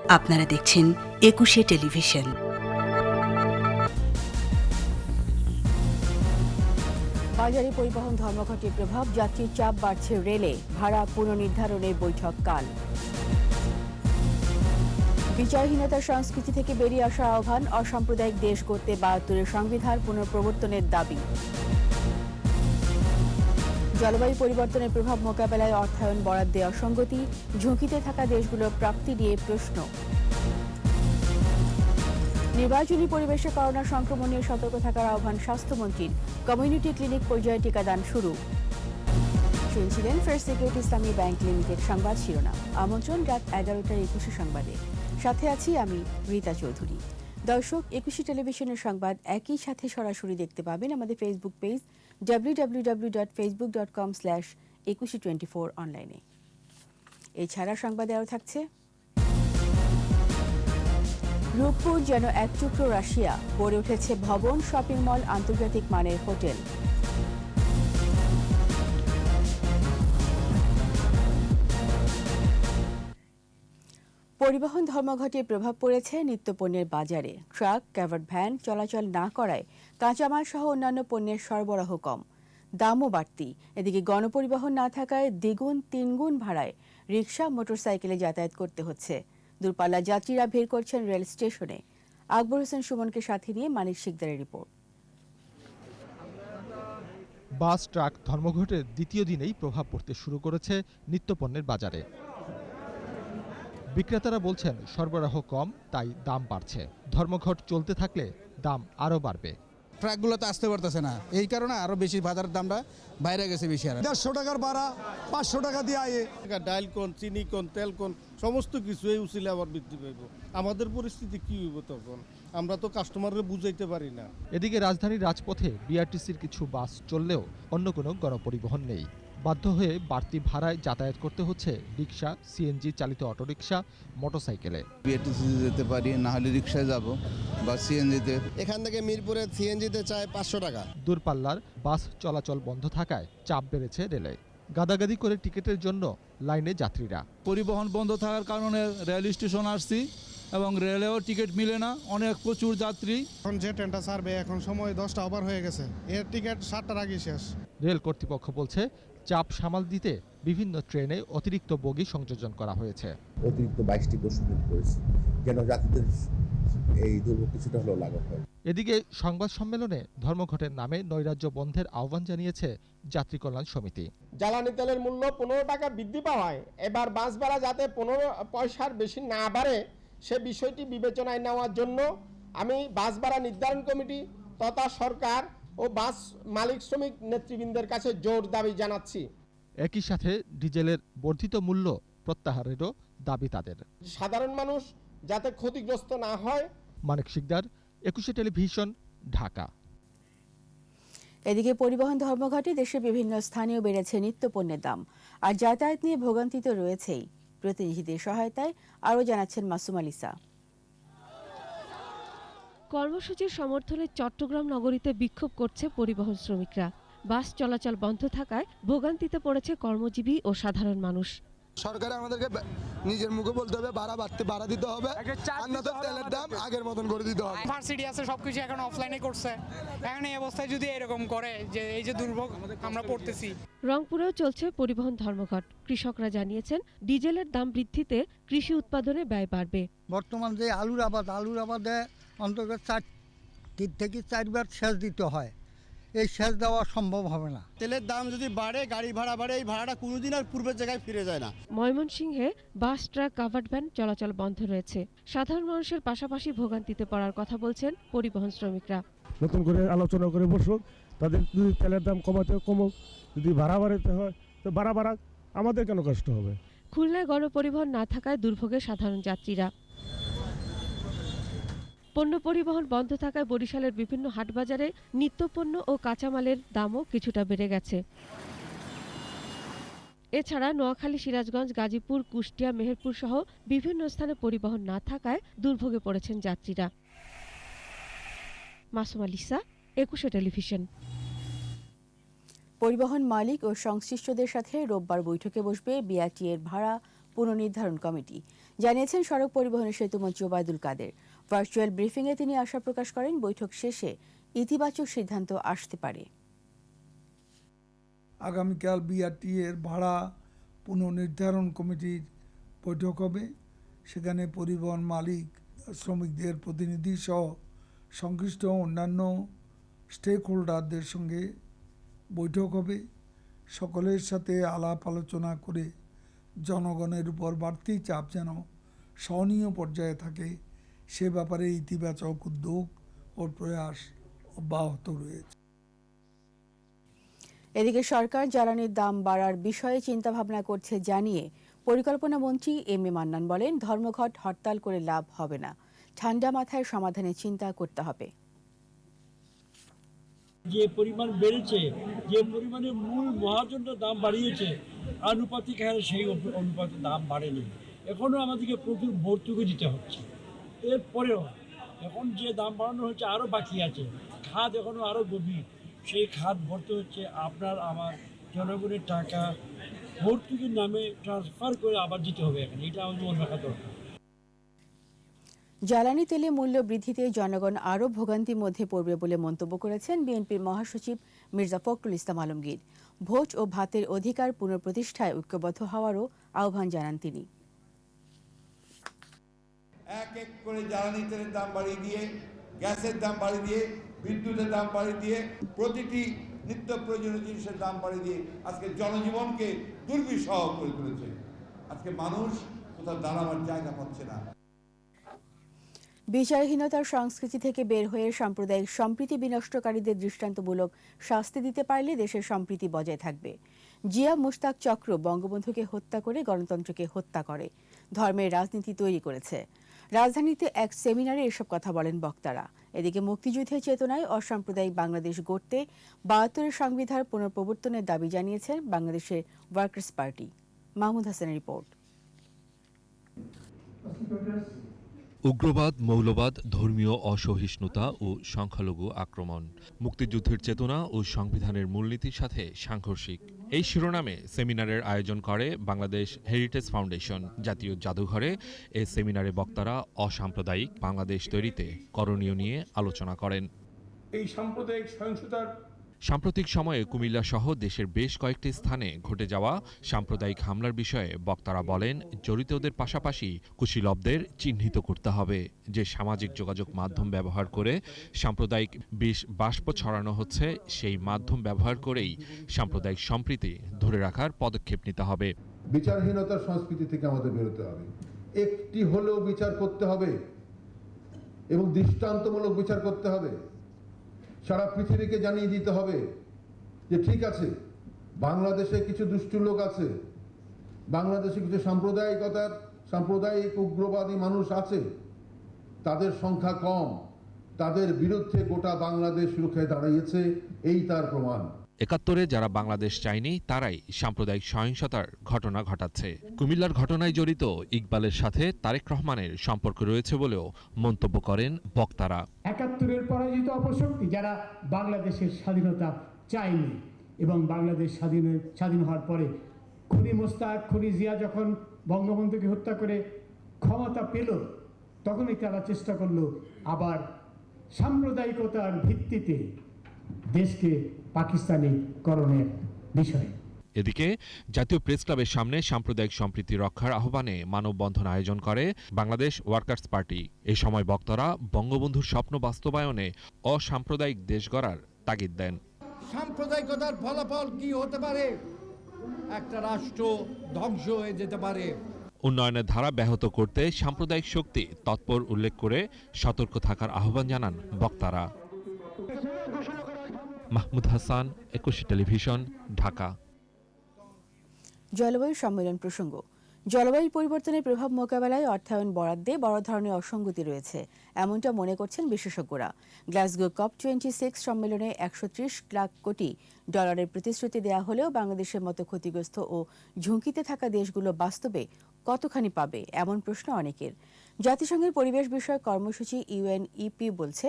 আপনারা দেখছেন একুশে টেলিভিশন। বাজারে পরিবহন ধর্মঘটের প্রভাব, যাত্রীর চাপ বাড়ছে রেলে, ভাড়া পুনর্নির্ধারণের বৈঠক কাল। বিচারহীনতার সংস্কৃতি থেকে বেরিয়ে আসার আহ্বান, অসাম্প্রদায়িক দেশ গড়তে ৭২-এর সংবিধান পুনঃপ্রবর্তনের দাবি। জলবায়ু পরিবর্তনের প্রভাব মোকাবেলায় অর্থায়ন বরাদ্দে অসঙ্গতি, ঝুঁকিতে থাকা দেশগুলোর প্রাপ্তি নিয়ে প্রশ্ন। নির্বাচনী পরিবেশে করোনা সংক্রমণ নিয়ে সতর্ক থাকার আহ্বান স্বাস্থ্যমন্ত্রীর, কমিউনিটি ক্লিনিক পর্যায়ে টিকাদান শুরু। শুনছিলেন ফার্স্ট সিকিউরিটি ইসলামী ব্যাংক লিমিটেড সংবাদ শিরোনাম। আমন্ত্রণ রাত ১১টার ২১ সংবাদে, সাথে আছি আমি রীতা চৌধুরী। দর্শক, ২১ টেলিভিশনের সংবাদ একই সাথে সরাসরি দেখতে পাবেন আমাদের ফেসবুক পেজ www.facebook.com/2124 অনলাইনে। এছাড়া সংবাদে আরও থাকছে: রূপপুর যেন এক টুকরো রাশিয়া, গড়ে উঠেছে ভবন, শপিং মল, আন্তর্জাতিক মানের হোটেল। পরিবহন ধর্মঘটের প্রভাব পড়েছে নিত্যপণ্যের বাজারে। ট্রাক, কাভার্ড ভ্যান চলাচল না করায় কাঁচামাল সহ অন্যান্য পণ্যের সরবরাহ কম, দামও বাড়তি। এদিকে গণপরিবহন না থাকায় দ্বিগুণ তিনগুণ ভাড়ায় রিকশা, মোটরসাইকেলে যাতায়াত করতে হচ্ছে। দূরপাল্লা যাত্রীরা ভিড় করছেন রেল স্টেশনে। আকবর হোসেন সুমনকে সাথে নিয়ে মানিক শিকদারের রিপোর্ট। বাস, ট্রাক ধর্মঘটের দ্বিতীয় দিনেই প্রভাব পড়তে শুরু করেছে নিত্যপণ্যের বাজারে। বিক্রেতারা বলছেন সরবরাহ কম, তাই দাম বাড়ছে। ধর্মঘট চলতে থাকলে দাম আরও বাড়বে। ট্রাকগুলো তো আসতে পারতেছে না, এই কারণে আরো বেশি বাজারের দামটা বাইরে গেছে বেশি। আর 150 টাকার ভাড়া 500 টাকা দিয়ে আয়ে ডাইল কোন, চিনি কোন, তেল কোন, সমস্ত কিছু এই উচিলে আবার বৃদ্ধি পাইব। আমাদের পরিস্থিতি কি হইব তখন? আমরা তো কাস্টমারকে বুঝাইতে পারি না। এদিকে রাজধানীর রাজপথে বিআরটিসির কিছু বাস চললেও অন্য কোনো গণপরিবহন নেই। বাধ্য হয়ে বাড়তি ভাড়ায় যাতায়াত করতে হচ্ছে রিকশা, সিএনজি চালিত অটোরিকশা, মোটরসাইকেলে। বিআরটিসি যেতে পারি, না হলে রিকশায় যাব বা সিএনজিতে। এখান থেকে মিরপুরে সিএনজিতে চায় 500 টাকা। দূরপাল্লার বাস চলাচল বন্ধ থাকায় চাপ বেড়েছে রেলে। গাদাগাদি করে টিকিটের জন্য লাইনে যাত্রীরা। পরিবহন বন্ধ থাকার কারণে রেল স্টেশন আসছি এবং রেলেও টিকিট মিলে না, অনেক প্রচুর যাত্রী। এখন যে ট্রেনটা ছাড়বে এখন সময় 10টা ওভার হয়ে গেছে, এর টিকিট 7টার আগে শেষ। রেল কর্তৃপক্ষ বলছে চাপ সামাল দিতে বিভিন্ন ট্রেনে অতিরিক্ত বগি সংযোজন করা হয়েছে। অতিরিক্ত 22টি বসি করেছে যেন যাত্রীদের এই দুর্ভোগ কিছুটা হলেও লাঘব হয়। এদিকে সংবাদ সম্মেলনে ধর্মঘটের নামে নৈরাজ্য বন্ধের আহ্বান জানিয়েছে যাত্রী কল্যাণ সমিতি। জ্বালানি তেলের মূল্য 15 টাকা বৃদ্ধি পাওয়ায় এবার বাস ভাড়া যাতে 15 পয়সার বেশি না বাড়ে সে বিষয়টি বিবেচনায় নেওয়ার জন্য আমি বাস ভাড়া নির্ধারণ কমিটি তথা সরকার ও বাস মালিক শ্রমিক নেতৃবৃন্দের কাছে জোর দাবি জানাচ্ছি। একই সাথে ডিজেলের বর্ধিত মূল্য প্রত্যাহারেরও দাবি তাদের। সাধারণ মানুষ যাতে ক্ষতিগ্রস্ত না হয়। মানিক শিকদার, ২১ টেলিভিশন, ঢাকা। এদিকে পরিবহন ধর্মঘটে দেশের বিভিন্ন স্থানেও বেড়েছে নিত্যপণ্যের দাম, আর যাতায়াত নিয়ে ভোগান্তি তো রয়েছেই। প্রতিনিধিদের সহায়তায় আরও জানাচ্ছেন মাসুম আলিসা। কর্মসূচির সমর্থনে চট্টগ্রাম নগরীতে বিক্ষোভ করছে পরিবহন শ্রমিকরা। বাস চলাচল বন্ধ থাকায় ভোগান্তিতে পড়েছে কর্মজীবী ও সাধারণ মানুষ। সরকার আমাদেরকে নিজের মুখে বলতে হবে ভাড়া দিতে হবে, তেলের দাম আগের মতন করে দিতে হবে। ভার্সিটি আছে, সবকিছু এখন অফলাইনে করছে। এখন এই অবস্থায় যদি এরকম করে, যে এই যে দুর্ভোগ আমরা পড়তেছি। রংপুরেও চলছে পরিবহন ধর্মঘট। কৃষকরা জানিয়েছেন ডিজেলের দাম বৃদ্ধিতে কৃষি উৎপাদনে ব্যয় বাড়বে। বর্তমান যে আলুর আবাদে অন্তত 4 থেকে 4 বার সেচ দিতে হয়, এই সেচ দেওয়া সম্ভব হবে না। তেলের দাম যদি বাড়ে, গাড়ি ভাড়া বাড়ে, এই ভাড়াটা কোনোদিন আর পূর্বের জায়গায় ফিরে যায় না। ময়মনসিংহে বাস, ট্রাক, কাভার্ড ভ্যান চলাচল বন্ধ রয়েছে। সাধারণ মানুষের পাশাপাশি ভোগান্তিতে পড়ার কথা বলছেন পরিবহন শ্রমিকরা। নতুন করে আলোচনা করে বসুক, তাদের যদি তেলের দাম কমুক, যদি ভাড়া বাড়াতে হয় তো ভাড়া বাড়াক, আমাদের কেন কষ্ট হবে। খুলনায় গণপরিবহন না থাকায় দুর্ভোগে সাধারণ যাত্রীরা। পণ্য পরিবহন বন্ধ থাকায় বরিশালের বিভিন্ন হাটবাজারে নিত্যপণ্য ও কাঁচামালের দামও কিছুটা বেড়ে গেছে। এছাড়া নোয়াখালী, সিরাজগঞ্জ, গাজীপুর, কুষ্টিয়া, মেহেরপুর সহ বিভিন্ন স্থানে পরিবহন না থাকায় দুর্ভোগে পড়েছেন যাত্রীরা। মাসুম আলিসা, ২১ টেলিভিশন। পরিবহন মালিক ও সংশ্লিষ্টদের সাথে রোববার বৈঠকে বসবে বিআরটি এর ভাড়া পুনর্নির্ধারণ কমিটি। জানিয়েছেন সড়ক পরিবহন সেতুমন্ত্রী ওবায়দুল কাদের। ভার্চুয়াল ব্রিফিংয়ে তিনি আশা প্রকাশ করেন বৈঠক শেষে ইতিবাচক সিদ্ধান্ত আসতে পারে। আগামীকাল বিআরটি এর ভাড়া পুনর্নির্ধারণ কমিটির বৈঠক হবে। সেখানে পরিবহন মালিক, শ্রমিকদের প্রতিনিধি সহ সংশ্লিষ্ট অন্যান্য স্টেক হোল্ডারদের সঙ্গে বৈঠক হবে। সকলের সাথে আলাপ আলোচনা করে জনগণের উপর বাড়তি চাপ যেন সহনীয় পর্যায়ে থাকে সে ব্যাপারে ইতিবাচক উদ্যোগ ও প্রয়াস অব্যাহত রয়েছে। এদিকে সরকার জ্বালানির দাম বাড়ার বিষয়ে চিন্তাভাবনা করছে জানিয়ে পরিকল্পনা মন্ত্রী এম এ মান্নান বলেন, ধর্মঘট হরতাল করে লাভ হবে না, ঠান্ডা মাথায় সমাধানের চিন্তা করতে হবে। যে পরিমাণ বেড়েছে, যে পরিমাণে মূল মহাজনটা দাম বাড়িয়েছে, আনুপাতিক হারে সেই অনুপাতে দাম বাড়েনি। এখনও আমাদেরকে প্রচুর ভর্তুকি দিতে হচ্ছে। এরপরেও এখন যে দাম বাড়ানো হচ্ছে আরও বাকি আছে, খাত এখনও আরও গভীর। সেই খাত ভরতে হচ্ছে আপনার আমার জনগণের টাকা ভর্তুকির নামে ট্রান্সফার করে আবার দিতে হবে। এখানে এটা আমাদের মনে রাখা দরকার। জ্বালানি তেলে মূল্য বৃদ্ধিতে জনগণ আরও ভোগান্তির মধ্যে পড়বে বলে মন্তব্য করেছেন বিএনপির মহাসচিব মির্জা ফখরুল ইসলাম আলমগীর। ভোট ও ভাতের অধিকার পুনঃপ্রতিষ্ঠায় ঐক্যবদ্ধ হওয়ারও আহ্বান জানান তিনি। এক এক করে জ্বালানি তেলের দাম বাড়িয়ে দিয়ে, গ্যাসের দাম বাড়িয়ে দিয়ে, বিদ্যুতের দাম বাড়িয়ে দিয়ে, প্রতিটি নিত্য প্রয়োজনীয় জিনিসের দাম বাড়িয়ে দিয়ে আজকে জনজীবনকে দুর্বিষহ করে তুলেছে। আজকে মানুষ কোথাও দাঁড়াবার জায়গা পাচ্ছে না। বিচারহীনতার সংস্কৃতি থেকে বের হয়ে সাম্প্রদায়িক সম্প্রীতি বিনষ্টকারীদের দৃষ্টান্তমূলক শাস্তি দিতে পারলে দেশের সম্প্রীতি বজায় থাকবে। জিয়া মুশতাক চক্র বঙ্গবন্ধুকে হত্যা করে গণতন্ত্রকে হত্যা করে, ধর্মের রাজনীতি তৈরি করেছে। রাজধানীতে এক সেমিনারে এসব কথা বলেন বক্তারা। এদিকে মুক্তিযুদ্ধের চেতনায় অসাম্প্রদায়িক বাংলাদেশ গড়তে ৭২ সংবিধান পুনঃপ্রবর্তনের দাবি জানিয়েছে বাংলাদেশের ওয়ার্কার্স পার্টি। মাহমুদ হাসানের রিপোর্ট। উগ্রবাদ, মৌলবাদ, ধর্মীয় অসহিষ্ণুতা ও সংখ্যালঘু আক্রমণ মুক্তিযুদ্ধের চেতনা ও সংবিধানের মূলনীতির সাথে সাংঘর্ষিক। এই শিরোনামে সেমিনারের আয়োজন করে বাংলাদেশ হেরিটেজ ফাউন্ডেশন। জাতীয় জাদুঘরে এ সেমিনারে বক্তারা অসাম্প্রদায়িক বাংলাদেশ তৈরিতে করণীয় নিয়ে আলোচনা করেন। এই সাম্প্রদায়িক সহিংসতার সাম্প্রতিক সময়ে কুমিল্লা সহ দেশের বেশ কয়েকটি স্থানে ঘটে যাওয়া সাম্প্রদায়িক হামলার বিষয়ে বক্তারা বলেন, জড়িতদের পাশাপাশি কুশীলবদের চিহ্নিত করতে হবে। যে সামাজিক যোগাযোগ মাধ্যম ব্যবহার করে সাম্প্রদায়িক বিষ বাষ্প ছড়ানো হচ্ছে, সেই মাধ্যম ব্যবহার করেই সাম্প্রদায়িক সম্প্রীতি ধরে রাখার পদক্ষেপ নিতে হবে। বিচারহীনতার সংস্কৃতি থেকে আমাদের বেরোতে হবে। একটি হলেও বিচার করতে হবে এবং দৃষ্টান্তমূলক বিচার করতে হবে। সারা পৃথিবীকে জানিয়ে দিতে হবে যে ঠিক আছে, বাংলাদেশে কিছু দুষ্টু লোক আছে, বাংলাদেশে কিছু সাম্প্রদায়িক উগ্রবাদী মানুষ আছে, তাদের সংখ্যা কম, তাদের বিরুদ্ধে গোটা বাংলাদেশ রুখে দাঁড়িয়েছে, এই তার প্রমাণ। ৭১-এ যারা বাংলাদেশ চায়নি তারাই সাম্প্রদায়িক সহিংসতার ঘটনা ঘটাচ্ছে। কুমিল্লার ঘটনায় জড়িত ইকবালের সাথে তারেক রহমানের সম্পর্ক রয়েছে বলেও মন্তব্য করেন বক্তারা। ৭১-এর পরাজিত অপশক্তি যারা বাংলাদেশের স্বাধীনতা চায়নি এবং বাংলাদেশ স্বাধীন হওয়ার পরে খুনি মোস্তাক, খুনি জিয়া যখন বঙ্গবন্ধুকে হত্যা করে ক্ষমতা পেল, তখনই তারা চেষ্টা করলো আবার সাম্প্রদায়িকতার ভিত্তিতে দেশকে পাকিস্তানিকরণের বিষয়। এদিকে জাতীয় প্রেস ক্লাবের সামনে সাম্প্রদায়িক সম্প্রীতি রক্ষার আহ্বানে মানববন্ধন আয়োজন করে বাংলাদেশ ওয়ার্কার্স পার্টি। এ সময় বক্তারা বঙ্গবন্ধুর স্বপ্ন বাস্তবায়নে অসাম্প্রদায়িক দেশ গড়ার তাগিদ দেন। সাম্প্রদায়িকতার ফলাফল কি হতে পারে? একটা রাষ্ট্র ধ্বংস হয়ে যেতে পারে। উন্নয়নের ধারা ব্যাহত করতে সাম্প্রদায়িক শক্তি তৎপর উল্লেখ করে সতর্ক থাকার আহ্বান জানান বক্তারা। মাহমুদ হাসান, ২১ টেলিভিশন, ঢাকা। জলবায়ু সম্মেলন প্রসঙ্গ। জলবায়ু পরিবর্তনের প্রভাব মোকাবেলায় অর্থায়ন বরাদ্দে বড় ধরনের অসঙ্গতি রয়েছে, এমনটা মনে করছেন বিশেষজ্ঞরা। গ্লাসগো COP26 সম্মেলনে ১৩০ লাখ কোটি ডলারের প্রতিশ্রুতি দেওয়া হলেও বাংলাদেশের মতো ক্ষতিগ্রস্ত ও ঝুঁকিতে থাকা দেশগুলো বাস্তবে কতখানি পাবে, এমন প্রশ্ন অনেকের। জাতিসংঘের পরিবেশ বিষয়ক কর্মসূচি UNEP বলছে,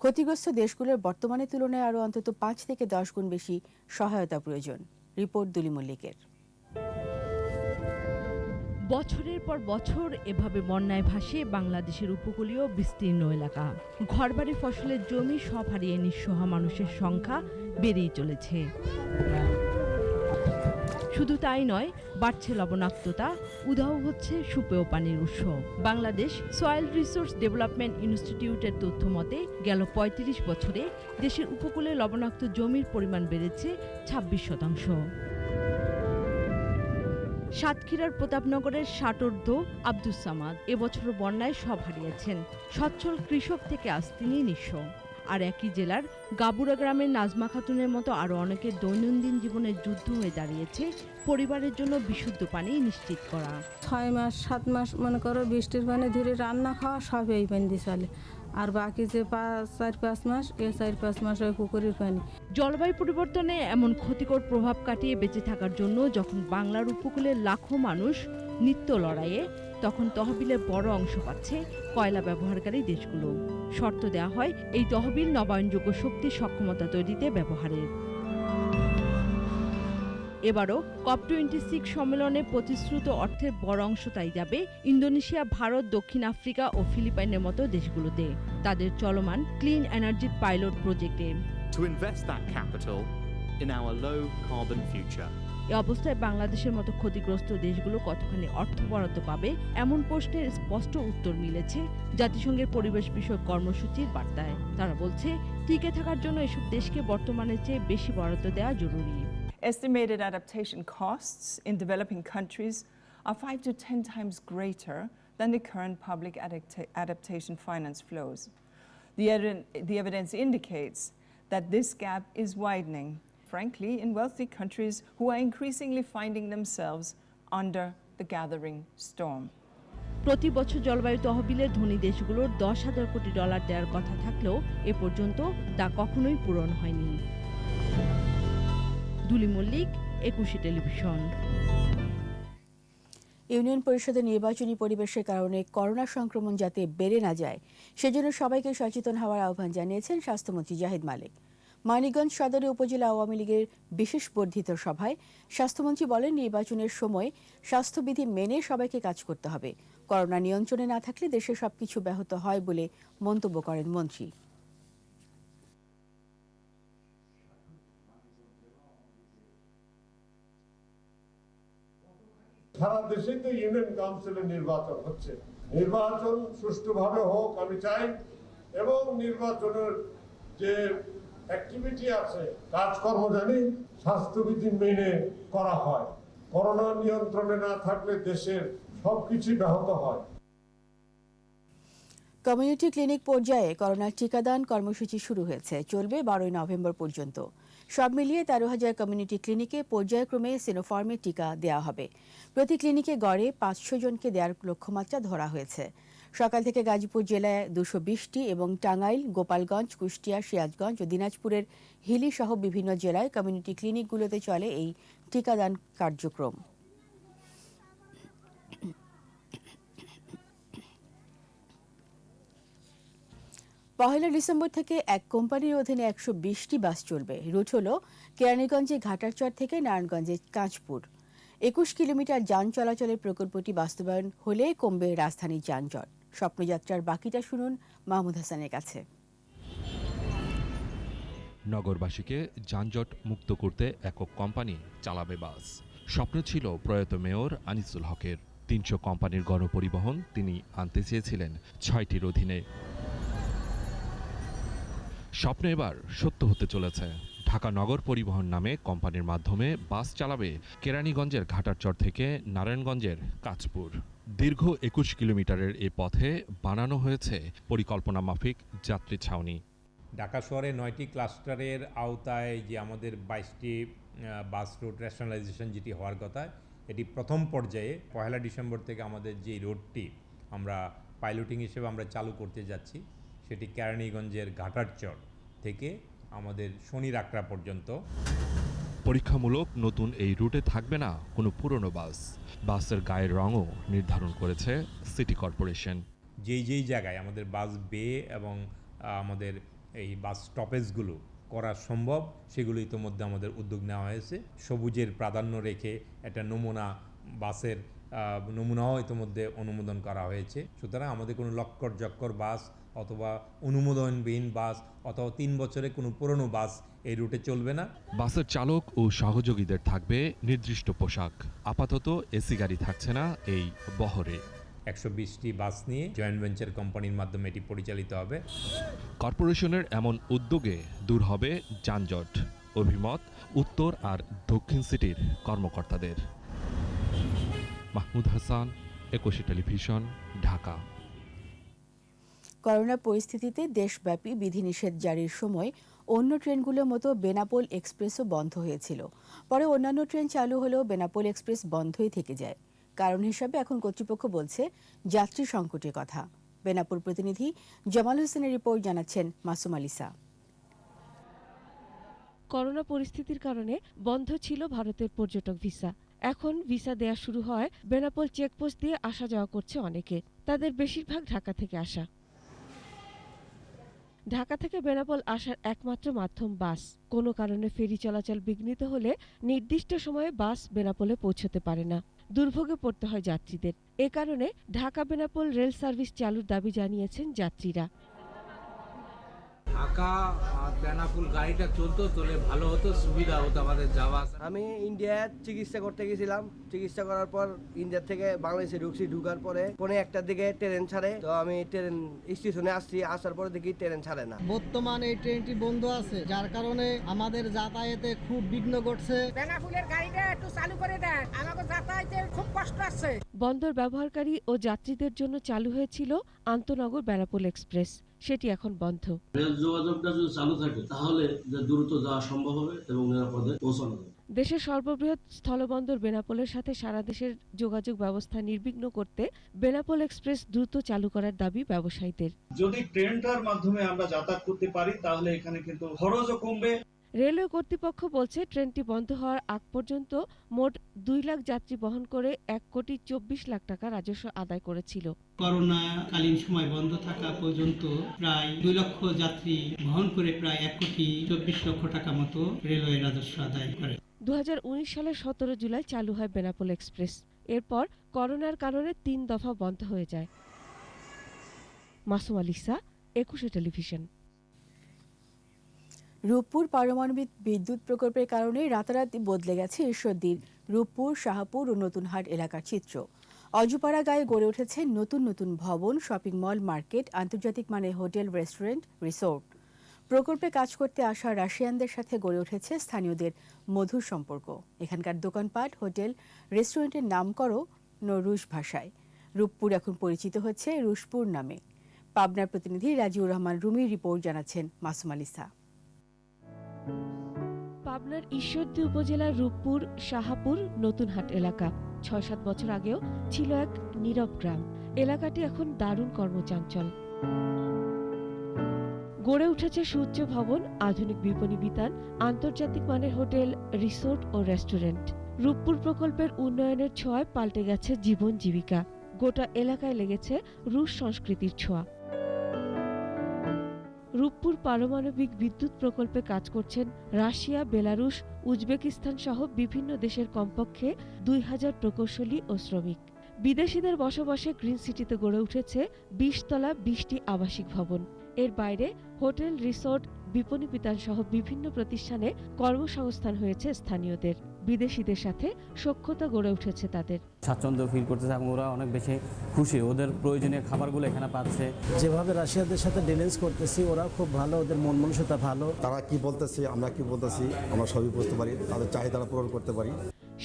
ক্ষতিগ্রস্ত দেশগুলোর বর্তমানের তুলনায় আরও অন্তত ৫ থেকে ১০ গুণ বেশি সহায়তা প্রয়োজন। রিপোর্ট দুলি মল্লিকের। বছরের পর বছর এভাবে বন্যায় ভাসে বাংলাদেশের উপকূলীয় বিস্তীর্ণ এলাকা। ঘরবাড়ি, ফসলের জমি সব হারিয়ে নিঃস্ব হওয়া মানুষের সংখ্যা বেড়েই চলেছে। শুধু তাই নয়, বাড়ছে লবণাক্ততা, উধাও হচ্ছে সুপেয় পানির উৎস। বাংলাদেশ সয়েল রিসোর্স ডেভেলপমেন্ট ইনস্টিটিউটের তথ্য মতে গেল ৩৫ বছরে দেশের উপকূলে লবণাক্ত জমির পরিমাণ বেড়েছে ২৬%। সাতক্ষীরার প্রতাপনগরের ষাটোর্ধ্ব আব্দুস সামাদ এবছর বন্যায় সব হারিয়েছেন। সচ্ছল কৃষক থেকে আজ তিনি নিঃস্ব। আর একই জেলার গাবুরা গ্রামের নাজমা খাতুনের মতো আরও অনেকের দৈনন্দিন জীবনের যুদ্ধ হয়ে দাঁড়িয়েছে পরিবারের জন্য বিশুদ্ধ পানি নিশ্চিত করা। ৬ মাস ৭ মাস মনে করো বৃষ্টির পানি ধরে রান্না খাওয়া সব এই পানি দিয়ে চলে, আর বাকি যে ৪-৫ মাস এই ৪-৫ মাস ওই পুকুরের পানি। জলবায়ু পরিবর্তনে এমন ক্ষতিকর প্রভাব কাটিয়ে বেঁচে থাকার জন্য যখন বাংলার উপকূলের লাখো মানুষ নিত্য লড়াইয়ে, তখন তহবিলের বড় অংশ পাচ্ছে কয়লা ব্যবহারকারী দেশগুলো। শর্ত দেওয়া হয় এই তহবিল নবায়নযোগ্য শক্তির সক্ষমতা তৈরিতে ব্যবহারের। এবারও COP26 সম্মেলনে প্রতিশ্রুত অর্থের বড় অংশ তাই যাবে ইন্দোনেশিয়া, ভারত, দক্ষিণ আফ্রিকা ও ফিলিপাইনের মতো দেশগুলোতে তাদের চলমান ক্লিন এনার্জি পাইলট প্রজেক্টে। এ অবস্থায় বাংলাদেশের মতো ক্ষতিগ্রস্ত দেশগুলো কতখানি অর্থ বরাদ্দ পাবে এমন প্রশ্নের স্পষ্ট উত্তর মিলেছে জাতিসংঘের পরিবেশ বিষয়ক কর্মসূচির বার্তায়। তারা বলছে, টিকে থাকার জন্য এসব দেশকে বর্তমানের চেয়ে বেশি বরাদ্দ দেওয়া জরুরি। Estimated adaptation costs in developing countries are 5 to 10 times greater than the current public adaptation finance flows. The evidence indicates that this gap is widening, frankly, in wealthy countries who are increasingly finding themselves under the gathering storm. প্রতি বছর জলবায়ু তহবিলে ধনী দেশগুলোর $10,000 কোটি দেওয়ার কথা থাকলেও এ পর্যন্ত তা কখনোই পূরণ হয়নি। দুলি মল্লিক, ২১ টেলিভিশন। ইউনিয়ন পরিষদের নির্বাচনী পরিবেশের কারণে করোনা সংক্রমণ যাতে বেড়ে না যায় সেজন্য সবাইকে সচেতন হওয়ার আহ্বান জানিয়েছেন স্বাস্থ্যমন্ত্রী জাহিদ মালিক। মানিকগঞ্জ সদরে উপজেলা আওয়ামী লীগের বিশেষ বর্ধিত সভায় স্বাস্থ্যমন্ত্রী বলেন, নির্বাচনের সময় স্বাস্থ্যবিধি মেনে সবাইকে কাজ করতে হবে। করোনা নিয়ন্ত্রণে না থাকলে দেশে সবকিছু ব্যাহত হয় বলে মন্তব্য করেন মন্ত্রী। সারা দেশে তো ইউনিয়ন কাউন্সিলের নির্বাচন হচ্ছে, নির্বাচন সুষ্ঠুভাবে হোক আমি চাই, এবং নির্বাচনের যে অ্যাক্টিভিটি আছে কাজকর্ম জানি স্বাস্থ্যবিধি মেনে করা হয়। করোনা নিয়ন্ত্রণে না থাকলে দেশের সবকিছু ব্যাহত হয়। কমিউনিটি ক্লিনিক পর্যায়ে করোনার টিকাদান কর্মসূচি শুরু হয়েছে, চলবে 12 নভেম্বর পর্যন্ত। সব মিলিয়ে 13,000 কমিউনিটি ক্লিনিকে পর্যায়ক্রমে সিনোফার্মের টিকা দেওয়া হবে। প্রতি ক্লিনিকে গড়ে 500 জনকে দেওয়ার লক্ষ্যমাত্রা ধরা হয়েছে। সকাল থেকে গাজীপুর জেলায় 220টি এবং টাঙ্গাইল, গোপালগঞ্জ, কুষ্টিয়া, সিরাজগঞ্জ ও দিনাজপুরের হিলি সহ বিভিন্ন জেলায় কমিউনিটি ক্লিনিকগুলোতে চলে এই টিকাদান কার্যক্রম। পহেলা ডিসেম্বর থেকে এক কোম্পানির অধীনে 120টি বাস চলবে। রুট হল কেরানীগঞ্জে ঘাটারচর থেকে নারায়ণগঞ্জে কাঁচপুর। 21 কিলোমিটার যান চলাচলের প্রকল্পটি বাস্তবায়ন হলে কমবে রাজধানীর যানজট। স্বপ্নযাত্রার বাকিটা শুনুন মাহমুদ হাসানের কাছে। নগরবাসীকে যানজট মুক্ত করতে একক কোম্পানি চালাবে বাস। স্বপ্ন ছিল প্রয়াত মেয়র আনিসুল হকের। 300 কোম্পানির গণপরিবহন তিনি আনতে চেয়েছিলেন 6টির অধীনে। স্বপ্ন এবার সত্য হতে চলেছে। ঢাকা নগর পরিবহন নামে কোম্পানির মাধ্যমে বাস চালাবে কেরানীগঞ্জের ঘাটারচর থেকে নারায়ণগঞ্জের কাঁচপুর। দীর্ঘ 21 কিলোমিটারের এই পথে বানানো হয়েছে পরিকল্পনা মাফিক যাত্রী ছাউনি। ঢাকা শহরে 9টি ক্লাস্টারের আওতায় যে আমাদের 22টি বাস রুট রেশনালাইজেশন যেটি হওয়ার কথা, এটি প্রথম পর্যায়ে 1 ডিসেম্বর থেকে আমাদের যে রুটটি আমরা পাইলটিং হিসেবে আমরা চালু করতে যাচ্ছি, সেটি কেরানীগঞ্জের ঘাটারচর থেকে আমাদের শনির আকড়া পর্যন্ত। পরীক্ষামূলক নতুন এই রুটে থাকবে না কোনো পুরনো বাস। বাসের গায়ের রঙও নির্ধারণ করেছে সিটি কর্পোরেশন। যেই জায়গায় আমাদের বাস বে এবং আমাদের এই বাস স্টপেজগুলো করা সম্ভব, সেগুলো ইতোমধ্যে আমাদের উদ্যোগ নেওয়া হয়েছে। সবুজের প্রাধান্য রেখে একটা নমুনা বাসের নমুনাও ইতিমধ্যে অনুমোদন করা হয়েছে। সুতরাং আমাদের কোনো লক্কর বাস অথবা অনুমোদনবিহীন বাস অথবা 3 বছরে কোনো পুরনো বাস এই রুটে চলবে না। বাসের চালক ও সহযোগীদের থাকবে নির্দিষ্ট পোশাক। আপাতত এসি গাড়ি থাকছে না এই বহরে। 120টি বাস নিয়ে জয়েন্ট ভেঞ্চার কোম্পানির মাধ্যমে এটি পরিচালিত হবে। কর্পোরেশনের এমন উদ্যোগে দূর হবে যানজট, অভিমত উত্তর আর দক্ষিণ সিটির কর্মকর্তাদের। মাহমুদ হাসান, একুশে টেলিভিশন, ঢাকা। করোনা পরিস্থিতিতে দেশব্যাপী বিধিনিষেধ জারির সময় অন্য ট্রেনগুলোর মতো বেনাপোল এক্সপ্রেসও বন্ধ হয়েছিল। পরে অন্যান্য ট্রেন চালু হলেও বেনাপোল এক্সপ্রেস বন্ধই থেকে যায়। কারণ হিসাবে এখন কর্তৃপক্ষ বলছে যাত্রী সংকটের কথা। বেনাপোল প্রতিনিধি জামাল হোসেনের রিপোর্ট জানাচ্ছেন মাসুম আলিসা। করোনা পরিস্থিতির কারণে বন্ধ ছিল ভারতের পর্যটক ভিসা। এখন ভিসা দেয়া শুরু হয় বেনাপোল চেকপোস্ট দিয়ে আসা যাওয়া করছে অনেকে। তাদের বেশিরভাগ ঢাকা থেকে আসা। ঢাকা থেকে বেনাপোল আসার একমাত্র মাধ্যম বাস। কোনো কারণে ফেরি চলাচল বিঘ্নিত হলে নির্দিষ্ট সময়ে বাস বেনাপোলে পৌঁছতে পারে না। দুর্ভোগে পড়তে হয় যাত্রীদের। এ কারণে ঢাকা বেনাপোল রেল সার্ভিস চালুর দাবি জানিয়েছেন যাত্রীরা। ঢাকা বেনাপোল গাড়িটা চলতো তাহলে ভালো হতো, সুবিধা হতো আমাদের যাওয়া। আমি ইন্ডিয়ায় চিকিৎসা করতে গেছিলাম। চিকিৎসা করার পর ইন্ডিয়া থেকে বাংলাদেশে ঢুকার পরে 1:15 দিকে ট্রেন ছাড়ে। তো আমি ট্রেন স্টেশনে আসছি, আসার পরে দেখি ট্রেন ছাড়ে না। বর্তমানে এই ট্রেনটি বন্ধ আছে, যার কারণে আমাদের যাতায়াতে খুব বিঘ্ন ঘটছে। বেনাপোলের গাড়িটা একটু চালু করে দেন, আমাদের যাতায়াতে খুব কষ্ট আছে। বন্দর ব্যবহারকারী ও যাত্রীদের জন্য চালু হয়েছিল আন্তনগর বেনাপোল এক্সপ্রেস। সেটি এখন বন্ধ। রেল যোগাযোগটা যদি চালু থাকে তাহলে দ্রুত যাওয়া সম্ভব হবে এবং নিরাপদে পৌঁছানো যাবে। দেশের সর্ববৃহৎ স্থলবন্দর বেনাপোলের সাথে সারা দেশের যোগাযোগ ব্যবস্থা নির্বিঘ্ন করতে বেনাপোল এক্সপ্রেস দ্রুত চালু করার দাবি ব্যবসায়ীদের। যদি ট্রেনটার মাধ্যমে আমরা যাতায়াত করতে পারি তাহলে এখানে কিন্তু খরচও কমবে। রেলওয়ে কর্তৃপক্ষ বলছে ট্রেনটি বন্ধ হওয়ার আগ পর্যন্ত মোট 2 লাখ যাত্রী বহন করে 1,24,00,000 টাকা রাজস্ব আদায় করেছিল। করোনাকালীন সময় বন্ধ থাকা পর্যন্ত প্রায় 2 লক্ষ যাত্রী বহন করে প্রায় 1,24,00,000 টাকা মতো রেলওয়ে রাজস্ব আদায় করে। 2019 সালের 17 জুলাই চালু হয় বেনাপোল এক্সপ্রেস। এরপর করোনার কারণে 3 দফা বন্ধ হয়ে যায়। মাসুম আলিসা, একুশে টেলিভিশন। রূপপুর পারমাণবিক বিদ্যুৎ প্রকল্পের কারণে রাতারাতি বদলে গেছে ঈশ্বরদীর রূপপুর, শাহপুর ও নতুনহাট এলাকার চিত্র। অজুপাড়া গায়ে গড়ে উঠেছে নতুন নতুন ভবন, শপিং মল, মার্কেট, আন্তর্জাতিক মানের হোটেল, রেস্টুরেন্ট, রিসোর্ট। প্রকল্পে কাজ করতে আসা রাশিয়ানদের সাথে গড়ে উঠেছে স্থানীয়দের মধুর সম্পর্ক। এখানকার দোকানপাট, হোটেল, রেস্টুরেন্টের নামকরণ রুশ ভাষায়। রূপপুর এখন পরিচিত হচ্ছে রুশপুর নামে। পাবনার প্রতিনিধি রাজিউর রহমান রুমির রিপোর্ট জানাচ্ছেন মাসুম আলিসা। পাবনার ঈশ্বরদী উপজেলার রূপপুর, শাহপুর, নতুনহাট এলাকা 6-7 বছর আগেও ছিল এক নীরব গ্রাম। এলাকাটি এখন দারুণ কর্মচাঞ্চল। গড়ে উঠেছে সুউচ্চ ভবন, আধুনিক বিপণী বিতান, আন্তর্জাতিক মানের হোটেল, রিসোর্ট ও রেস্টুরেন্ট। রূপপুর প্রকল্পের উন্নয়নের ছোঁয়ায় পাল্টে গেছে জীবন জীবিকা। গোটা এলাকায় লেগেছে রুশ সংস্কৃতির ছোঁয়া। রূপপুর পারমাণবিক বিদ্যুৎ প্রকল্পে কাজ করছেন রাশিয়া, বেলারুশ, উজবেকিস্তান সহ বিভিন্ন দেশের কমপক্ষে 2000 প্রকৌশলী ও শ্রমিক। বিদেশিদের বসবাসে গ্রিন সিটিতে গড়ে উঠেছে 20 তলা 20টি আবাসিক ভবন। এর বাইরে হোটেল, রিসোর্ট, বিপণী বিতান সহ বিভিন্ন প্রতিষ্ঠানে কর্মসংস্থান হয়েছে স্থানীয়দের। বিদেশিদের সাথে সখ্যতা গড়ে উঠেছে তাদের। স্বাচ্ছন্দ্য ফিল করতেছে এবং ওরা অনেক বেশি খুশি, ওদের প্রয়োজনীয় খাবারগুলো এখানে পাচ্ছে। যেভাবে রাশিয়াদের সাথে ডিলিংস করতেছি ওরা খুব ভালো, ওদের মন মানসিকতা ভালো। তারা কি বলতেছে, আমরা কি বলতেছি, আমরা সবই বুঝতে পারি, তাদের চাহিদা পূরণ করতে পারি।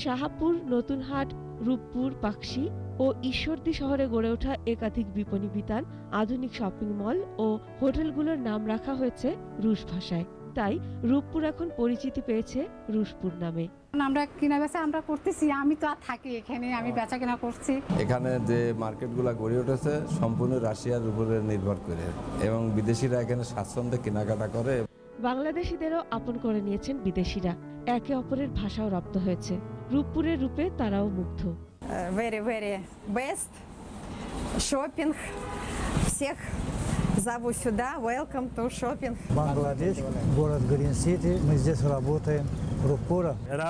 শাহপুর, নতুনহাট, রূপপুর, পাকশি ও ঈশ্বরদী শহরে গড়ে ওঠা একাধিক বিপণী বিতান, আধুনিক শপিং মল ও হোটেলগুলোর নাম রাখা হয়েছে রুশ ভাষায়। তাই রূপপুর এখন পরিচিতি পেয়েছে রুশপুর নামে। আমরা কিনা বেচা আমরা করতেছি, আমি তো আর থাকি এখানে, আমি বেচা কেনা করছি। এখানে যে মার্কেটগুলো গড়ে উঠেছে সম্পূর্ণ রাশিয়ার উপরে নির্ভর করে এবং বিদেশিরা এখানে স্বাচ্ছন্দ্যে কেনাকাটা করে। বাংলাদেশিদেরও আপন করে নিয়েছেন বিদেশিরা। একে অপরের ভাষাও রপ্ত হয়েছে। রূপপুরের রূপে তারাও মুগ্ধ। Very, very best shopping. Всех зову сюда. Welcome to shopping. Бангладеш, город Грин Сити. Мы здесь работаем. Руппура. এরা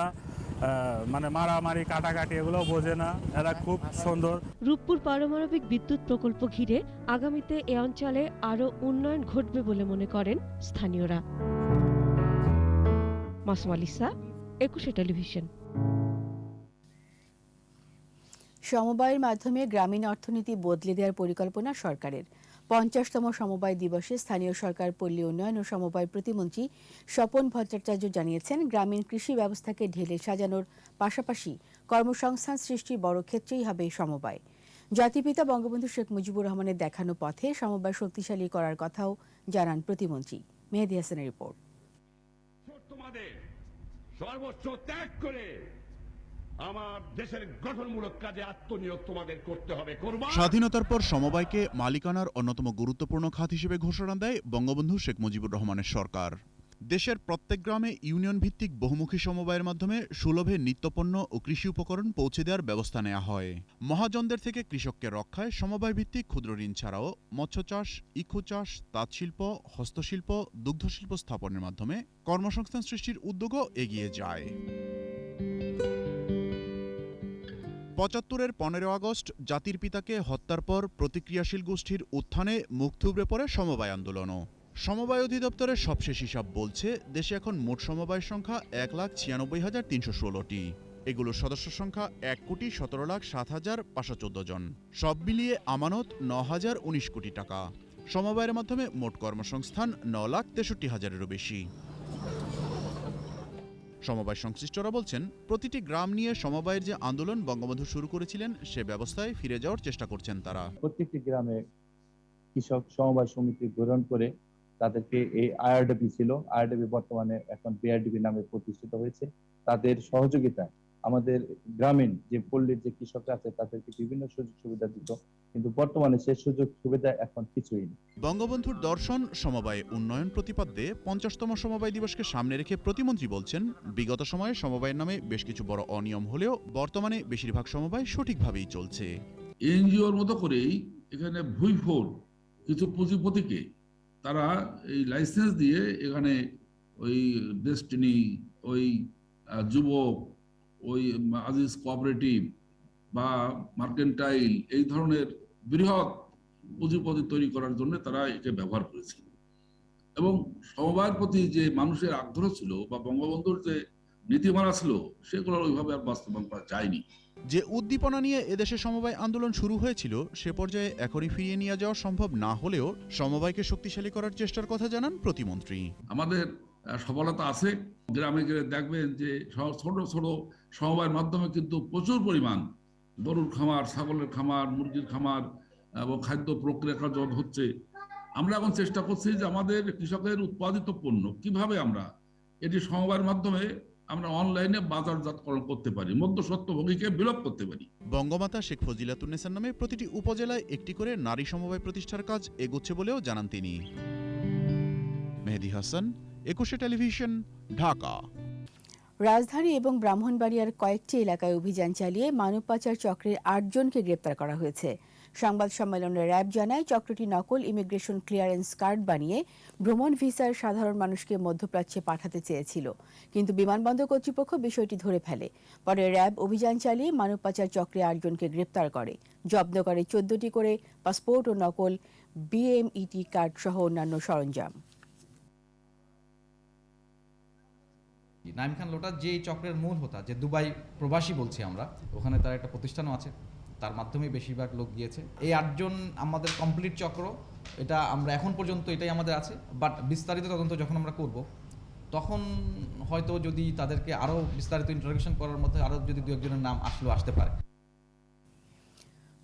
মানে মারামারি কাটাকাটি এগুলো বোঝে না, এরা খুব সুন্দর। রূপপুর পারমাণবিক বিদ্যুৎ প্রকল্প ঘিরে আগামীতে এ অঞ্চলে আরও উন্নয়ন ঘটবে বলে মনে করেন স্থানীয়রা। মাসুম আলিসা, 21 টেলিভিশন। সমবায়ের মাধ্যমে গ্রামীণ অর্থনীতি বদলে দেওয়ার পরিকল্পনা সরকারের। 50তম সমবায় দিবসে স্থানীয় সরকার, পল্লী উন্নয়ন ও সমবায় প্রতিমন্ত্রী স্বপন ভট্টাচার্য জানিয়েছেন, গ্রামীণ কৃষি ব্যবস্থাকে ঢেলে সাজানোর পাশাপাশি কর্মসংস্থান সৃষ্টির বড় ক্ষেত্রেই হবে সমবায়। জাতিপিতা বঙ্গবন্ধু শেখ মুজিবুর রহমানের দেখানো পথে সমবায় শক্তিশালী করার কথাও জানান প্রতিমন্ত্রী। মেহেদী হাসানের রিপোর্ট। সর্বোচ্চ ত্যাগ করে আমার দেশের গঠনমূলক কাজে আত্মনিয়োগ তোমাদের করতে হবে। স্বাধীনতার পর সমবায়কে মালিকানার অন্যতম গুরুত্বপূর্ণ খাত হিসেবে ঘোষণা দেয় বঙ্গবন্ধু শেখ মুজিবুর রহমানের সরকার। দেশের প্রত্যেক গ্রামে ইউনিয়ন ভিত্তিক বহুমুখী সমবায়ের মাধ্যমে সুলভে নিত্যপণ্য ও কৃষি উপকরণ পৌঁছে দেওয়ার ব্যবস্থা নেওয়া হয়। মহাজনদের থেকে কৃষককে রক্ষায় সমবায় ভিত্তিক ক্ষুদ্র ঋণ ছাড়াও মৎস্য চাষ, ইক্ষু চাষ, তাঁতশিল্প, হস্তশিল্প, দুগ্ধশিল্প স্থাপনের মাধ্যমে কর্মসংস্থান সৃষ্টির উদ্যোগও এগিয়ে যায়। ৭৫-এর ১৫ আগস্ট জাতির পিতাকে হত্যার পর প্রতিক্রিয়াশীল গোষ্ঠীর উত্থানে মুখ থুবড়ে পড়ে সমবায় আন্দোলনও। সমবায় অধিদপ্তরের সবশেষ হিসাব বলছে, দেশে এখন মোট সমবায়ের সংখ্যা ১,৯৬,৩১৬টি। এগুলোর সদস্য সংখ্যা ১,১৭,৭,৫১৪ জন। সব মিলিয়ে আমানত ৯,০১৯ কোটি টাকা। সমবায়ের মাধ্যমে মোট কর্মসংস্থান ৯,৬৩,০০০-এরও বেশি। সমবায় সংশ্লিষ্টরা বলছেন, প্রতিটি গ্রাম নিয়ে সমবায়ের যে আন্দোলন বঙ্গবন্ধু শুরু করেছিলেন, সে ব্যবস্থায় ফিরে যাওয়ার চেষ্টা করছেন তারা। প্রত্যেকটি গ্রামে কৃষক সমবায় সমিতি গ্রহণ করে তাদেরকে এই আইআরডিপি ছিল, আইআরডিপি বর্তমানে এখন বিআরডিপি নামে প্রতিষ্ঠিত হয়েছে। তাদের সহযোগিতা আমাদের গ্রামীণ যে পল্লীর যে কৃষকরা আছে তাদেরকে বিভিন্ন সুযোগ সুবিধা দিত, কিন্তু বর্তমানে সেই সুযোগ সুবিধা এখন কিছুই নেই। বঙ্গবন্ধুর দর্শন সমবায় উন্নয়ন প্রতিপাদ্যে 50তম সমবায় দিবসকে সামনে রেখে প্রতিমন্ত্রী বলছেন, বিগত সময়ে সমবায়ের নামে বেশ কিছু বড় অনিয়ম হলেও বর্তমানে বেশিরভাগ সমবায় সঠিকভাবেই চলছে। এনজিওর মতো করেই এখানে ভুইফোর কিছু পুঁজিপতিকে তারা এই লাইসেন্স দিয়ে এখানে ওই ডেস্টিনি, ওই যুবক, ওই আজিজ কোঅপারেটিভ বা মার্কেন্টাইল, এই ধরনের বৃহৎ পুঁজিপতি তৈরি করার জন্য তারা একে ব্যবহার করেছে। এবং সমবায়ের প্রতি যে মানুষের আগ্রহ ছিল বা বঙ্গবন্ধুর যে নীতিমালা ছিল, সেগুলো ওইভাবে আর বাস্তবায়ন করা যায়নি। যে উদ্দীপনা নিয়ে এদেশে সমবায় আন্দোলন শুরু হয়েছিল, সে পর্যায়ে এখনই ফিরিয়ে নিয়ে যাওয়া সম্ভব না হলেও সমবায়কে শক্তিশালী করার চেষ্টার কথা জানান প্রতিমন্ত্রী। আমাদের সফলতা আছে। গ্রামে গেলে দেখবেন যে ছোট ছোট সমবায়ের মাধ্যমে কিন্তু প্রচুর পরিমাণ গরুর খামার, ছাগলের খামার, মুরগির খামার এবং খাদ্য প্রক্রিয়াকরণ হচ্ছে। আমরা এখন চেষ্টা করছি যে আমাদের কৃষকের উৎপাদিত পণ্য কিভাবে আমরা এটি সমবায়ের মাধ্যমে আমরা অনলাইনে বাজারজাতকরণ করতে পারি, মধ্যস্বত্বভোগীকে বিলোপ করতে পারি। বঙ্গমাতা শেখ ফজিলাতুন্নেসার নামে প্রতিটি উপজেলায় একটি করে নারী সমবায় প্রতিষ্ঠার কাজ এগোচ্ছে বলেও জানান তিনি। মেহেদী হাসান, 21 টেলিভিশন, ঢাকা। রাজধানী এবং ব্রাহ্মণবাড়িয়ার কয়েকটি এলাকায় অভিযান চালিয়ে মানব পাচার চক্রের ৮ জনকে গ্রেপ্তার করা হয়েছে। সংবাদ সম্মেলনে র্যাব জানায়, চক্রটি নকল ইমিগ্রেশন ক্লিয়ারেন্স কার্ড বানিয়ে ভ্রমণ ভিসার সাধারণ মানুষকে মধ্যপ্রাচ্যে পাঠাতে চেয়েছিল, কিন্তু বিমানবন্দর কর্তৃপক্ষ বিষয়টি ধরে ফেলে। পরে র্যাব অভিযান চালিয়ে মানব পাচার চক্রে ৮ জনকে গ্রেপ্তার করে, জব্দ করে 14টি করে পাসপোর্ট ও নকল বিএমইটি কার্ড সহ অন্যান্য সরঞ্জাম। নাইম খান লোটা যে চক্রের মূল হোতা, যে দুবাই প্রবাসী বলছি আমরা, ওখানে তার একটা প্রতিষ্ঠানও আছে, তার মাধ্যমে বেশিরভাগ লোক গিয়েছে। এই 8 জন আমাদের কমপ্লিট চক্র, এটা আমরা এখন পর্যন্ত এটাই আমাদের আছে। বাট বিস্তারিত তদন্ত যখন আমরা করব, তখন হয়তো যদি তাদেরকে আরও বিস্তারিত ইন্টারোগেশন করার মধ্যে আরও যদি 2-1 জনের নাম আসতে পারে।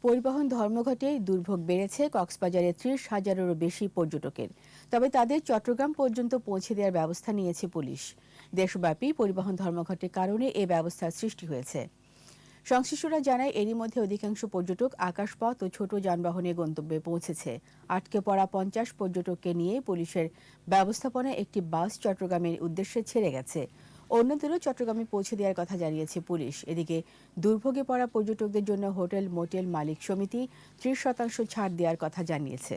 পরিবহন ধর্মঘটে দুর্ভোগ বেড়েছে কক্সবাজারে 30,000-এরও বেশি পর্যটকের। তবে তাদের চট্টগ্রাম পর্যন্ত পৌঁছে দেওয়ার ব্যবস্থা নিয়েছে পুলিশ। দেশব্যাপী পরিবহন ধর্মঘটের কারণে এ ব্যবস্থার সৃষ্টি হয়েছে। সংশ্লিষ্টরা জানায়, এরই মধ্যে অধিকাংশ পর্যটক আকাশপথ ও ছোট যানবাহনে গন্তব্যে পৌঁছেছে। আটকে পড়া 50 পর্যটককে নিয়ে পুলিশের ব্যবস্থাপনায় একটি বাস চট্টগ্রামের উদ্দেশ্যে ছেড়ে গেছে। অন্যদেরও চট্টগ্রামে পৌঁছে দেওয়ার কথা জানিয়েছে পুলিশ। এদিকে দুর্ভোগে পড়া পর্যটকদের জন্য হোটেল মোটেল মালিক সমিতি 30% ছাড় দেওয়ার কথা জানিয়েছে।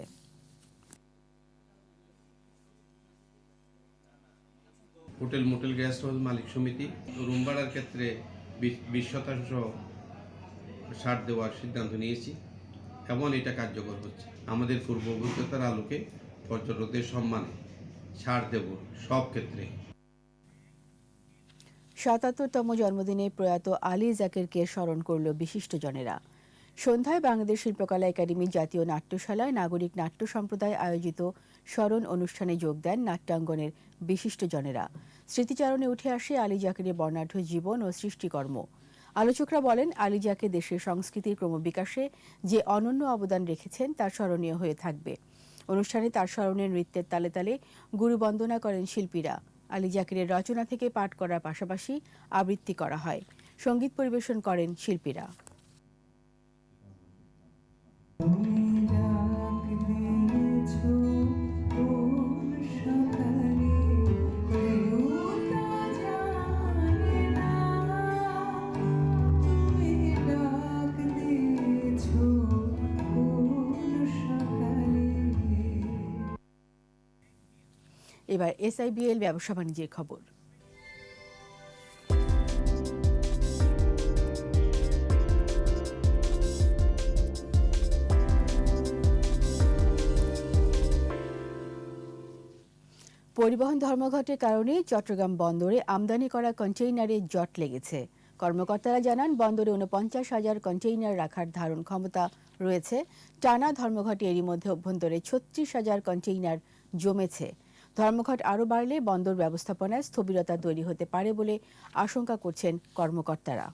হোটেল মোটেল গেস্ট হাউস মালিক সমিতি রুম ভাড়ার ক্ষেত্রে 20% ছাড় দেওয়ার সিদ্ধান্ত নিয়েছি এবং এটা কার্যকর হচ্ছে। আমাদের পূর্ব অভিজ্ঞতার আলোকে পর্যটকদের সম্মানে ছাড় দেব সব ক্ষেত্রে। ৭৭তম জন্মদিনে প্রয়াত আলী জাকেরকে স্মরণ করল বিশিষ্টজনেরা। সন্ধ্যায় বাংলাদেশ শিল্পকলা একাডেমির জাতীয় নাট্যশালায় নাগরিক নাট্য সম্প্রদায় আয়োজিত স্মরণ অনুষ্ঠানে যোগ দেন নাট্যাঙ্গনের বিশিষ্টজনেরা। স্মৃতিচারণে উঠে আসে আলী জাকেরের বর্ণাঢ্য জীবন ও সৃষ্টিকর্ম। আলোচকরা বলেন, আলী জাকের দেশের সংস্কৃতির ক্রমবিকাশে যে অনন্য অবদান রেখেছেন তা স্মরণীয় হয়ে থাকবে। অনুষ্ঠানে তার স্মরণে নৃত্যের তালে তালে গুরুবন্দনা করেন শিল্পীরা। আলী জাকেরের রচনা থেকে পাঠ করার পাশাপাশি আবৃত্তি করা হয়। সঙ্গীত পরিবেশন করেন শিল্পীরা। এবার SIBL ব্যবসা বাণিজ্যের খবর। পরিবহন ধর্মঘটের কারণে চট্টগ্রাম বন্দরে আমদানি করা কন্টেইনারে জট লেগেছে। কর্মকর্তারা জানান, বন্দরে ৪৯,০০০ কন্টেইনার রাখার ধারণ ক্ষমতা রয়েছে। টানা ধর্মঘটে এরই মধ্যে অভ্যন্তরে ৩৬,০০০ কন্টেইনার জমেছে। ধর্মঘট আরও বাড়লে বন্দর ব্যবস্থাপনায় স্থবিরতা তৈরি হতে পারে বলে আশঙ্কা করছেন কর্মকর্তারা।